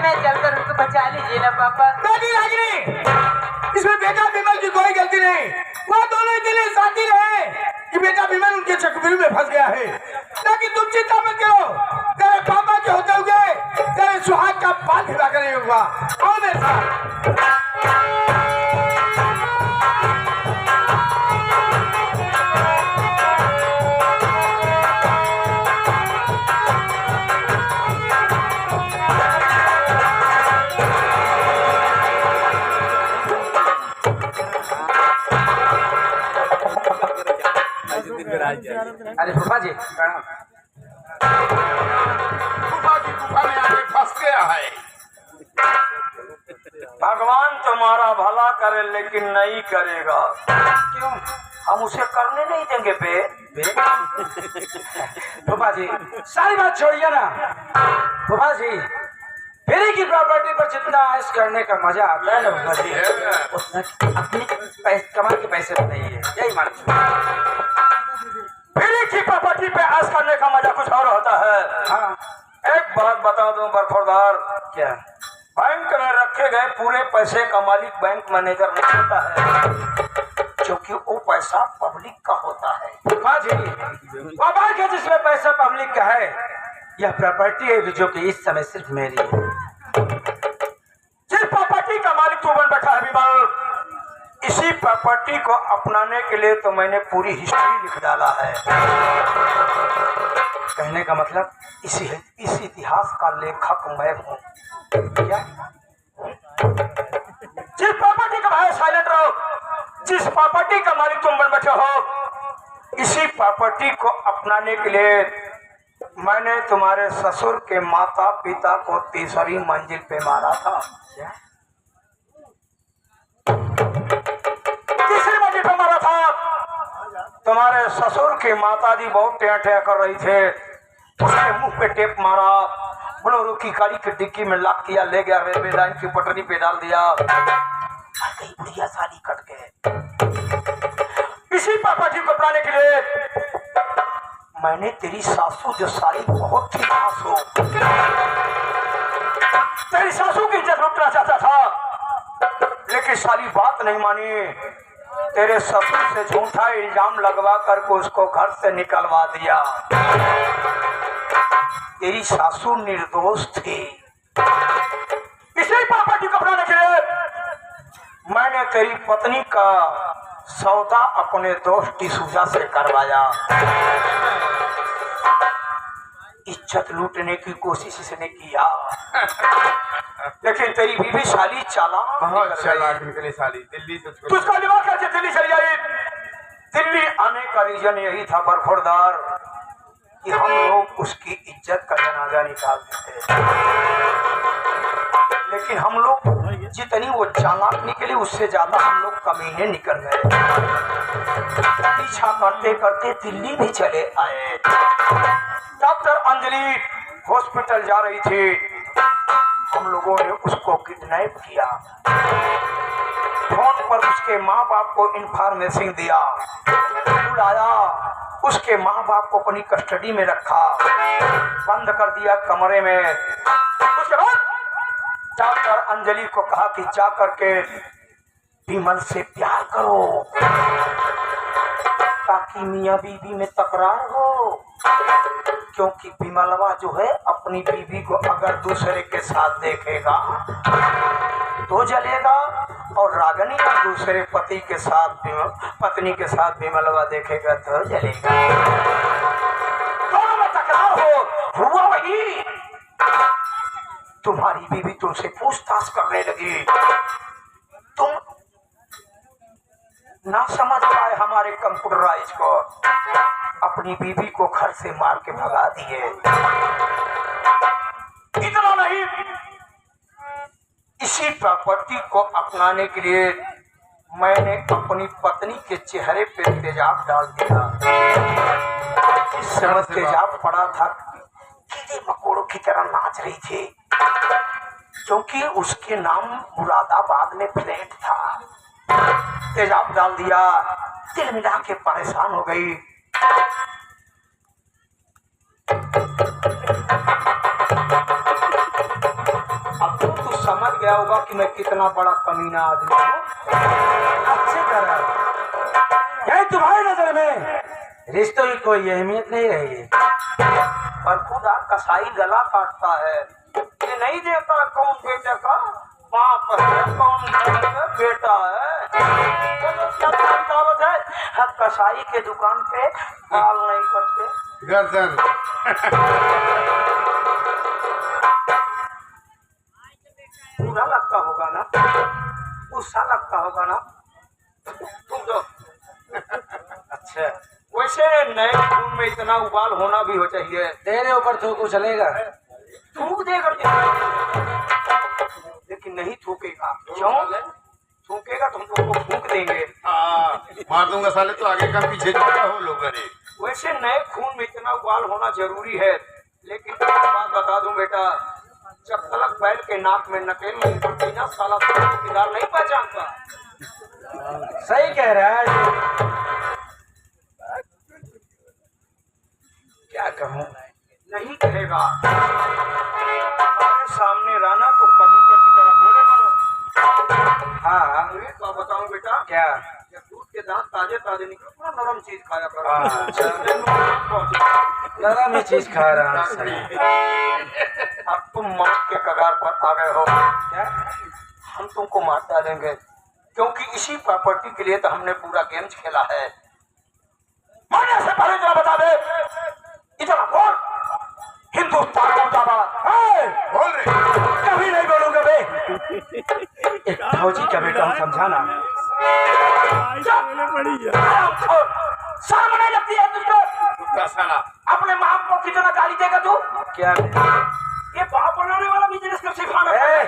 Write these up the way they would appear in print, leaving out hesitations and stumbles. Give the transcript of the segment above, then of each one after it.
मैं चलकर उसको बचा लीजिए ना पापा। नहीं रागिनी, इसमें बेटा विमल की कोई गलती नहीं। वो दोनों इतने साथी रहे कि बेटा विमल उनके चक्रव्यूह में फंस गया है। लेकिन तुम चिंता मत करो, तेरे पापा के होते हुए तेरे सुहाग का बाल विवाह नहीं होगा। आओ मेरे साथ। अरे फूफा जी, गुफा की गुफा में आके फंस गया है। भगवान तुम्हारा भला करे लेकिन नहीं करेगा। क्यों? हम उसे करने नहीं देंगे बे। फूफा जी सारी बात छोड़िए ना। फूफा जी फेरी की प्रॉपर्टी पर जितना ऐश करने का मजा आता है ना फूफा जी, उतना अपनी कमाई के पैसे में नहीं है। यही मान फेरी की प्रॉपर्टी पे ऐश करने का मजा कुछ और होता है। हाँ, एक बात बता दूं बरखुरदार, क्या बैंक में रखे गए पूरे पैसे का मालिक बैंक मैनेजर नहीं होता है, क्योंकि वो पैसा पब्लिक का होता है। हाँ जी, बाबा के जिसमें पैसा पब्लिक का है, यह प्रॉपर्टी है जो कि इस समय सिर्फ मेरी है। जिस प्रॉपर्टी का मालिक तू बन बैठा है विमल, इसी प्रॉपर्टी को अपनाने के लिए तो मैंने पूरी हिस्ट्री लिख डाला है। कहने का मतलब इस इतिहास का लेखक मैं हूँ। क्या? जिस प्रॉपर्टी का भाई साइलेंट रहो, जिस प्रॉपर्टी का मालिक तुम बन बैठे हो, इसी प्रॉपर्टी को अपनाने के लिए मैंने तुम्हारे ससुर के माता पिता को तीसरी मंजिल पे मारा था। क्या? तीसरी मंजिल पे मारा था। तुम्हारे ससुर की माता जी बहुत टैं कर रही थे, उसके मुंह पे टेप मारा, बोलो की गाड़ी की डिक्की में लॉक किया, ले गया रेलवे लाइन की पटरी पे डाल दिया, कहीं बुढ़िया साली कट गए। इसी प्रॉपर्टी को अपनाने के लिए मैंने तेरी सासू जो साली बहुत थी सासू, तेरी सासू की इज्जत लूटना चाहता था, लेकिन साली बात नहीं मानी। तेरे ससुर से झूठा इल्जाम लगवा करके उसको घर से निकलवा दिया। तेरी सासू निर्दोष थी। इसी प्रॉपर्टी को अपनाने के लिए मैंने तेरी पत्नी का सौदा अपने दोस्त डिसूजा से करवाया। इज्जत लूटने की कोशिश इसने किया, लेकिन तेरी बीवी साली चालाक निकली साली। दिल्ली से तो उसका दिमाग कैसे दिल्ली चली आई? दिल्ली आने का रीजन यही था बरखुरदार कि हम लोग उसकी इज्जत का जनाजा निकालते थे, लेकिन हम लोग जितनी वो चालाक निकली उससे ज्यादा हम लोग कमीने निकल गए। पीछा करते करते दिल्ली भी चले आए। डॉक्टर अंजलि हॉस्पिटल जा रही थी, हम लोगों ने उसको किडनैप किया। फोन पर उसके माँ बाप को इंफॉर्मेशन दिया, बुलाया, उसके माँ बाप को अपनी कस्टडी में रखा, बंद कर दिया कमरे में। उसके बाद डॉक्टर अंजलि को कहा कि जा करके विमल से प्यार करो ताकि मियाँ बीवी में तकरार हो, क्योंकि विमलवा जो है अपनी बीवी को अगर दूसरे के साथ देखेगा तो जलेगा, और रागनी का दूसरे पति के साथ पत्नी के साथ विमलवा देखेगा तो जलेगा। दोनों में तकरार हुआ वही। तुम्हारी बीवी तुमसे पूछताछ करने लगी, तुम ना समझ पाए हमारे कंप्यूटराइज को, अपनी बीवी को घर से मार के भगा दिए। इतना नहीं, इसी प्रॉपर्टी को अपनाने के लिए मैंने अपनी पत्नी के चेहरे पे तेजाब डाल दिया। इस समय तेजाब पड़ा था, कीड़े मकोड़ों की तरह नाच रही थी, क्योंकि उसके नाम मुरादाबाद में फ्लैट था। तेजाब डाल दिया, दिल मिला के परेशान हो गई। अब समझ गया होगा कि मैं कितना बड़ा कमीना आदमी हूँ। अच्छे करा। यही तुम्हारी नजर में रिश्तों की कोई अहमियत नहीं रहेगी। पर खुदा कसाई गला काटता है, ये नहीं देता कौन बेटे का बाप है, कौन बेटा है। तो क्या कहावत है, हाँ, कसाई के दुकान पे बाल नहीं करते गर्दन। बुरा लगता होगा ना, गुस्सा लगता होगा ना तुम तो। अच्छा, वैसे नए खून में इतना उबाल होना भी हो चाहिए। तेरे ऊपर थूकू चलेगा? थूक देकर लेकिन नहीं थूकेगा। क्यों थूकेगा? तुम तुमको फूक देंगे। मार दूंगा साले, तो आगे का पीछे जाता हो लोग। अरे वैसे नए खून में इतना उबाल होना जरूरी है, लेकिन एक बात बता दूं बेटा, जब तक बैल के नाक में नकेल नहीं पड़ती ना, साला चौकीदार नहीं पहचानता। सही कह रहा है। क्या कहूँ, नहीं कहेगा। हमारे सामने रहना तो कबूतर की तरह बोले मरो। हाँ, एक बात बताऊं बेटा, क्या? जब दूध के दांत ताजे ताजे निकले, थोड़ा नरम चीज खाया करो। नरम ही चीज खा रहा हूँ। सही। अब तुम मौत के कगार पर आ गए हो। क्या? हम तुमको मार डालेंगे, क्योंकि इसी प्रॉपर्टी के लिए तो हमने पूरा गेम खेला है। मारने से पहले जरा बता दे, इतना बोल, हिंदुस्तान मुर्दाबाद। बोल रहे। कभी नहीं बोलूंगा बे। एक फौजी का बेटा हूं, समझाना। शर्म नहीं लगती है तुझको? साला अपने माँ को कितना गाली देगा तू? क्या? ये बाप बनाने वाला बिजनेस कर सिखाना है।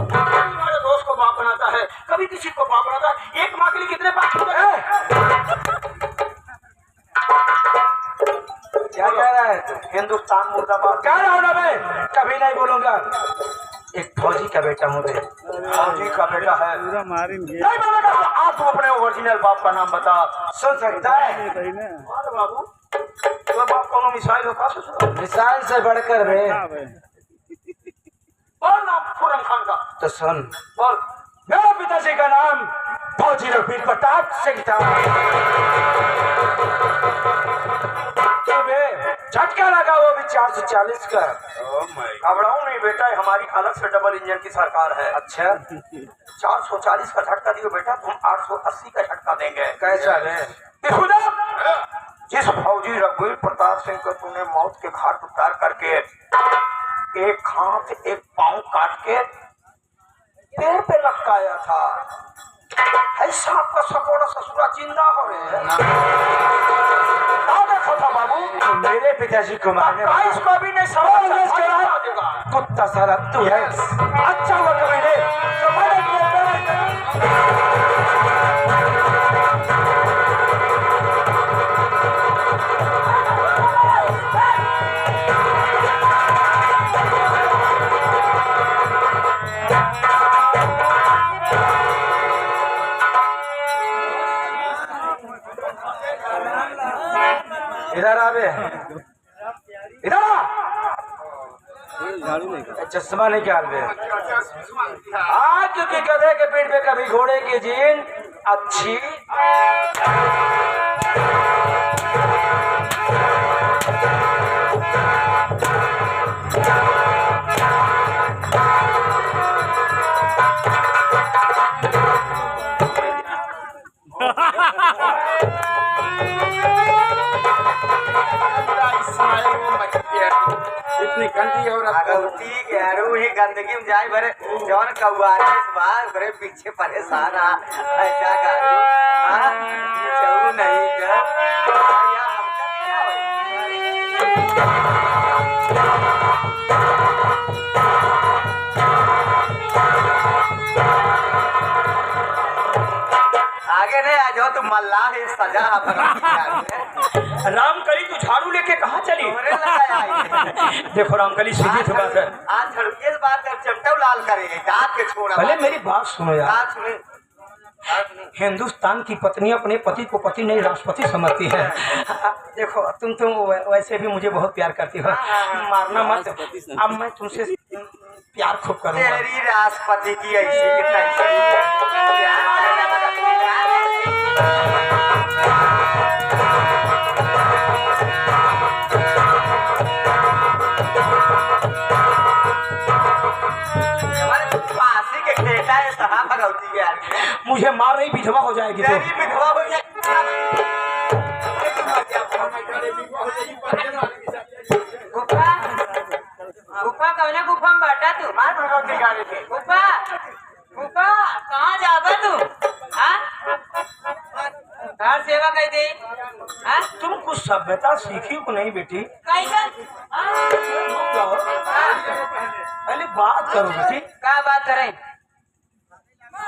हमारे दोस्त को बाप बनाता है, कभी किसी को बाप बनाता है। एक माँ के लिए कितने बाप होते हैं? क्या कह रहा है तू? हिंदुस्तान मुर्दाबाद। क्या रहा हूँ ना मैं? कभी नहीं बोलूंगा। एक फौजी का बेटा हूँ बे। फौजी का बेटा है, नहीं बोलेगा तो आप तू अपने ओरिजिनल बाप का नाम बता। सुन सकता है? अरे बाबू, तो बाप कौन मिसाइल हो? का मिसाइल से बढ़कर बे। बोल नाम खुरम खान का। तो सुन, बोल। मेरे पिताजी का नाम फौजी रफीक प्रताप सिंह था। तो बे झटका लगा वो भी 440 का। घबराओ नहीं बेटा, हमारी अलग से डबल इंजन की सरकार है। अच्छा, 440 का झटका दियो बेटा, तुम 880 का झटका देंगे। कैसा है? जिस फौजी रघुवीर प्रताप सिंह को तूने मौत के घाट उतार करके एक हाथ एक पांव काट के पेड़ पे लटकाया था, ऐसा आपका सपोड़ा ससुरा जिंदा हो रहे देखा था बाबू। तो मेरे पिताजी को मारने वाला इसको भी नहीं समझ देगा। कुत्ता सारा तू है। अच्छा हुआ कभी नहीं तो मैंने इधर आवे, इधर आ। चश्मा निकाल दे। आज क्योंकि गधे के पीठ पे कभी घोड़े की जीन अच्छी। इतनी गंदी और ठीक है यार, वही गंदगी में जाए भरे जौन कौआरी इस बार भरे पीछे परेशान आ ऐसा करो। हां चलू नहीं कर या आगे नहीं आ जाओ, तुम मल्लाह है सजा राम कली तू झाड़ू लेके कहाँ चली? देखो राम कली सीधी सी बात है। आज झड़किए बात कर, चमटा लाल करेंगे दांत के छोड़ा। पहले मेरी बात सुनो यार। बात सुने। हिंदुस्तान की पत्नी अपने पति को पति नहीं राष्ट्रपति समझती है। देखो तुम वैसे भी मुझे बहुत प्यार करती हो, मारना मत। अब मैं तुमसे प्यार खूब करूंगा। तेरी राष्ट्रपति की ऐसी की तैसी फांसी के खेता है सहा भगवती के यार मुझे मार रही विधवा हो जाएगी तो। तेरी विधवा हो जाए गुफा गुफा कौन गुफा में बैठा तू? मार भगवती गाड़ी के गुफा गुफा कहाँ जाबा तू? हाँ घर सेवा कह दे। हाँ तुम कुछ सभ्यता सीखी को नहीं बेटी? कैसा? जाओ, पहले बात करो बेटी। क्या बात करें?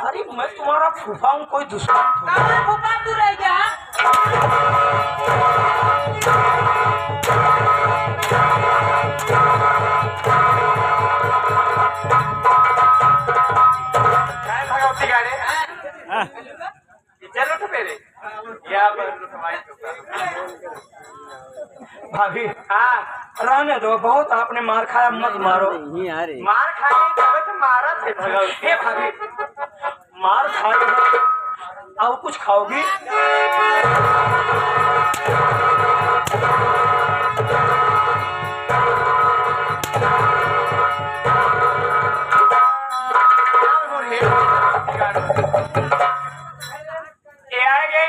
अरे मैं तुम्हारा फूफा हूँ, कोई दुश्मन थोड़ी। कहाँ गुफा तू रह गया? काय भगवती गाड़ी चलो तो मेरे या भाभी हाँ रहने दो, बहुत आपने मार खाया, मत मारो। मार खाए तब तो मारा थे भगवती। हे भाभी मार खाई हो और कुछ खाओगी? ये आएंगे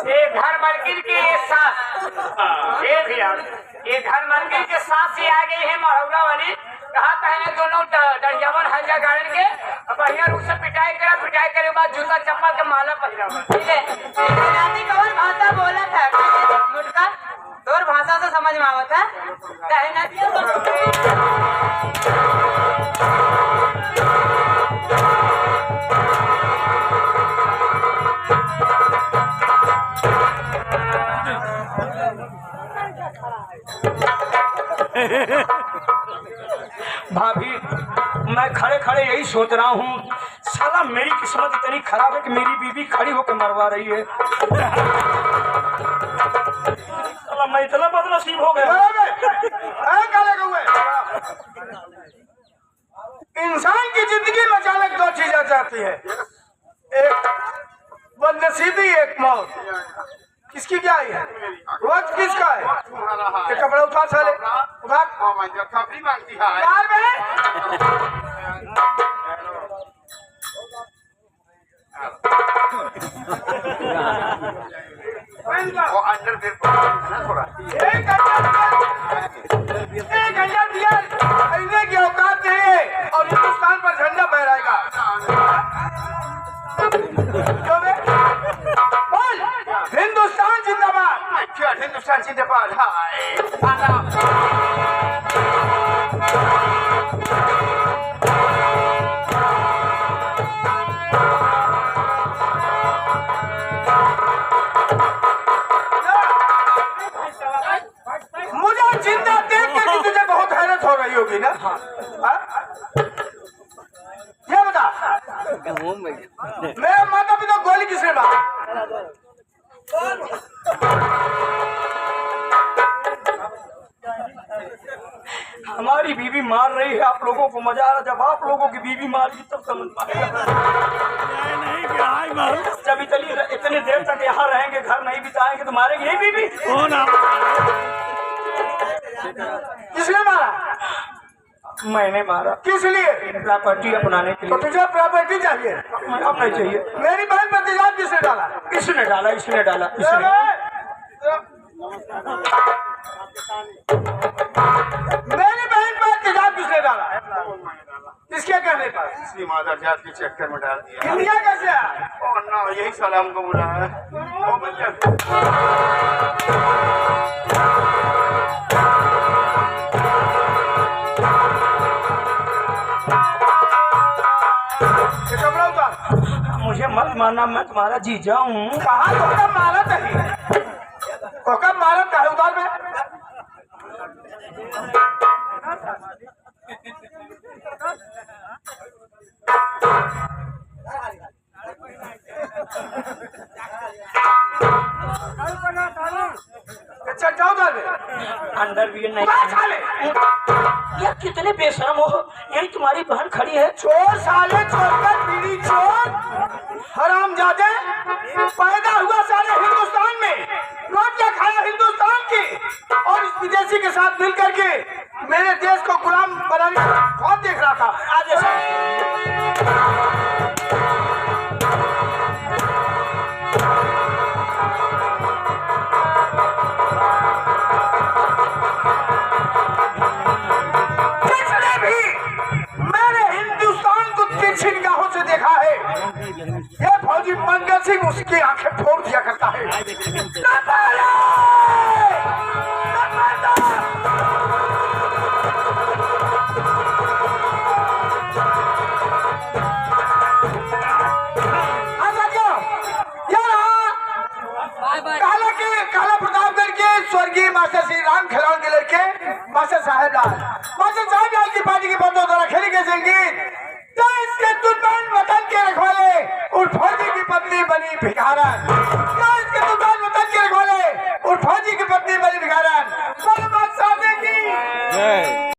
ये घर मलकिन के साथ ये भी ये घर मलकिन के साथ ही आ गई है मरौला वाली। कहा पहले दोनों दरियावन हजा गाड़न के बढ़िया रूप से पिटाई करे के बाद जूता चप्पल के माला पहरा। कौन भाषा बोला था? मुटका तोर भाषा से समझ में आवत है? कहे ना भाभी मैं खड़े खड़े यही सोच रहा हूँ, साला मेरी किस्मत इतनी खराब है कि मेरी बीवी खड़ी होकर मरवा रही है। साला मैं इतना बदनसीब हो गया। इंसान की जिंदगी में अचानक दो चीजें चाहती है, एक बदनसीबी, एक मौत। किसकी क्या है? वक्त किसका है? ये कपड़ा उठा साले, उठा यार वो अंदर फिर थोड़ा एक घंटा दिया ऐसे की औकात नहीं है और हिंदुस्तान पर झंडा फहराएगा। क्यों बे? बोल हिंदुस्तान जिंदाबाद। हिंदुस्तान जिंदाबाद। हाय मुझे जिंदा देख के तुझे बहुत हैरत हो रही होगी ना? हाँ? ये बता मेरे माता पिता गोली किसने मारा? हमारी बीवी मार रही है, आप लोगों को मजा आ रहा। जब आप लोगों की बीवी मारेगी तब समझ पाएगा। जब इतनी देर तक यहाँ रहेंगे, घर नहीं बिताएंगे तो मारेंगे यही बीवी। किसने मारा? मैंने मारा। किस लिए? प्रॉपर्टी अपनाने के तो लिए। तुझे प्रॉपर्टी चाहिए? अब नहीं चाहिए। मेरी बहन पर तेजाब किसने डाला? इसने डाला, इसने डाला, इसने। मेरी बहन पर तेजाब किसने डाला? किसके कहने पर? इसी मादर जात के चक्कर में डाल दिया। इंडिया कैसे आया? और ना यही सलाम को बुला है। ओ भैया ये कपड़ा उतार। मुझे मत मारना, मैं तुम्हारा जीजा हूँ। कहा तो कब मारा चाहिए? तो कब मारा चाहे उतार में? अंडर भी नहीं। खा ले। कितने बेशरम हो, यही तुम्हारी बहन खड़ी है। चोर साले, चोर का पीढ़ी चोर, हरामजादे। पैदा हुआ सारे हिंदुस्तान में, रोटियां खाया हिंदुस्तान की, और इस विदेशी के साथ मिलकर के मेरे देश को गुलाम बनाने का ख्वाब देख रहा था। आज किसने भी मेरे हिंदुस्तान को तिरछी निगाहों से देखा है, ये फौजी मंगल सिंह उसकी आंखें फोड़ दिया करता है। काला प्रतापगढ़ के स्वर्गीय मास्टर श्री राम खिलौड़ के लड़के मास्टर साहेब लाल की पार्टी के बंदों द्वारा खेली गई संगीत देश के दुर्दान वतन के रखवाले उस फौजी की पत्नी बनी भिखारन, देश के दुर्दान वतन के रखवाले उस फौजी की पत्नी बनी भिखारन।